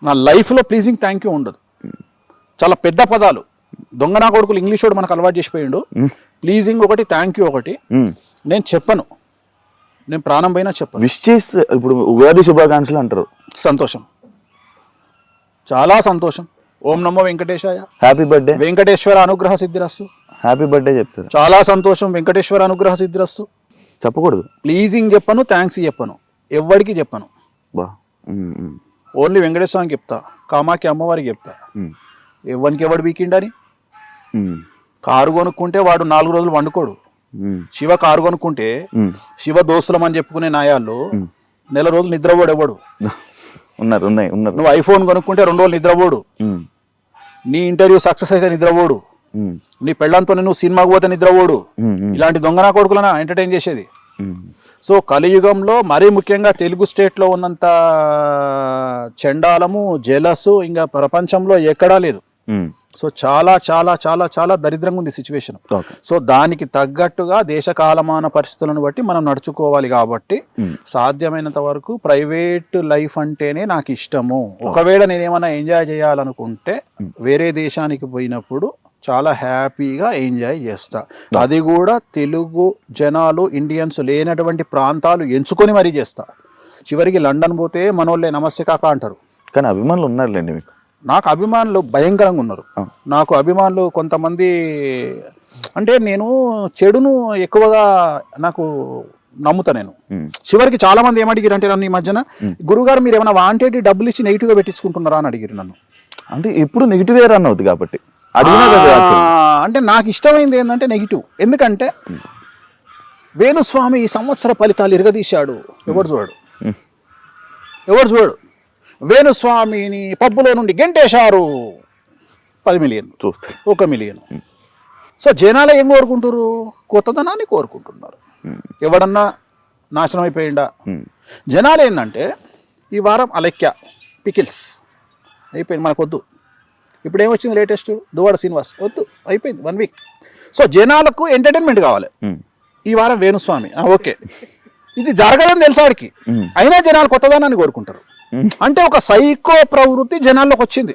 నా లైఫ్లో pleasing thank you ఉండదు. చాలా పెద్ద పదాలు దొంగనా కొడుకులు ఇంగ్లీష్ వాడు మనకు అలవాటు చేసిపోయిండు. ప్లీజింగ్ ఒకటి, థ్యాంక్ యూ ఒకటి నేను చెప్పను, నేను ప్రాణం పైన చెప్పను. విష్ చేస్తే ఇప్పుడు ఉగాది శుభాకాంక్షలు అంటారు. సంతోషం, చాలా సంతోషం. ఓం నమో వెంకటేశాయ, హ్యాపీ బర్త్డే, వెంకటేశ్వర అనుగ్రహ సిద్ధిరస్సు. హ్యాపీ బర్త్డే చెప్తారు. చాలా సంతోషం, వెంకటేశ్వర అనుగ్రహ సిద్ధిరస్సు. చెప్పకూడదు. ప్లీజింగ్ చెప్పను, థ్యాంక్స్ చెప్పను, ఎవ్వడికి చెప్పను. బా ఓన్లీ వెంకటేశ్వరానికి చెప్తా, కామాకి అమ్మవారికి చెప్తా. ఎవరికి ఎవడు వీకిండని. కారు కొనుక్కుంటే వాడు 4 రోజులు వండుకోడు. శివ కారు కొనుక్కుంటే శివ దోస్తులం అని చెప్పుకునే నాయాళ్ళు నెల రోజులు నిద్రపోడు ఎవడు. ఉన్నారు. నువ్వు ఐఫోన్ కొనుక్కుంటే 2 రోజులు నిద్రపోడు. నీ ఇంటర్వ్యూ సక్సెస్ అయితే నిద్రపోడు. నీ పెళ్ళంతో నువ్వు సినిమాకు పోతే నిద్రపోడు. ఇలాంటి దొంగనా కొడుకులనా ఎంటర్టైన్ చేసేది. సో కలియుగంలో మరీ ముఖ్యంగా తెలుగు స్టేట్లో ఉన్నంత చండాలము, జెలస్ ఇంకా ప్రపంచంలో ఎక్కడా లేదు. సో చాలా చాలా చాలా చాలా దరిద్రంగా ఉంది సిచ్యువేషన్. సో దానికి తగ్గట్టుగా దేశ కాలమాన పరిస్థితులను బట్టి మనం నడుచుకోవాలి. కాబట్టి సాధ్యమైనంత వరకు ప్రైవేట్ లైఫ్ అంటేనే నాకు ఇష్టము. ఒకవేళ నేనేమన్నా ఎంజాయ్ చేయాలనుకుంటే వేరే దేశానికి పోయినప్పుడు చాలా హ్యాపీగా ఎంజాయ్ చేస్తా. అది కూడా తెలుగు జనాలు, ఇండియన్స్ లేనటువంటి ప్రాంతాలు ఎంచుకొని మరీ చేస్తా. చివరికి లండన్ పోతే మనోళ్ళే నమస్తే కాక అంటారు. కానీ అభిమానులు ఉన్నారులేండి మీకు. నాకు అభిమానులు భయంకరంగా ఉన్నారు. నాకు అభిమానులు కొంతమంది, అంటే నేను చెడును ఎక్కువగా నాకు నమ్ముతా. నేను చివరికి చాలా మంది ఏమడిగారు అంటే నన్ను ఈ మధ్యన, గురుగారు మీరు ఏమైనా వాంటెడ్ డబ్బులు ఇచ్చి నెగిటివ్గా పెట్టించుకుంటున్నారా అని అడిగారు నన్ను. అంటే ఎప్పుడు నెగిటివ్ రన్ అవుతుంది కాబట్టి అంటే నాకు ఇష్టమైంది ఏంటంటే నెగిటివ్. ఎందుకంటే వేణుస్వామి ఈ సంవత్సర ఫలితాలు ఇరగదీశాడు. ఎవరు చూడు వేణుస్వామిని పబ్బులో నుండి గెంటేశారు. 10 మిలియన్, 1 మిలియన్. సో జనాలు ఏం కోరుకుంటారు? కొత్తదనాన్ని కోరుకుంటున్నారు. ఎవడన్నా నాశనం అయిపోయిందా? జనాలు ఏంటంటే ఈ వారం అలెక్య పికిల్స్ అయిపోయింది, మనకొద్దు. ఇప్పుడు ఏమొచ్చింది లేటెస్ట్? దువ్వాడ శ్రీనివాస్ వద్దు, అయిపోయింది 1 వీక్. సో జనాలకు ఎంటర్టైన్మెంట్ కావాలి. ఈ వారం వేణుస్వామి, ఓకే. ఇది జరగదని తెలుసు వాడికి, అయినా జనాలు కొత్తదనాన్ని కోరుకుంటారు. అంటే ఒక సైకో ప్రవృత్తి జనాల్లోకి వచ్చింది.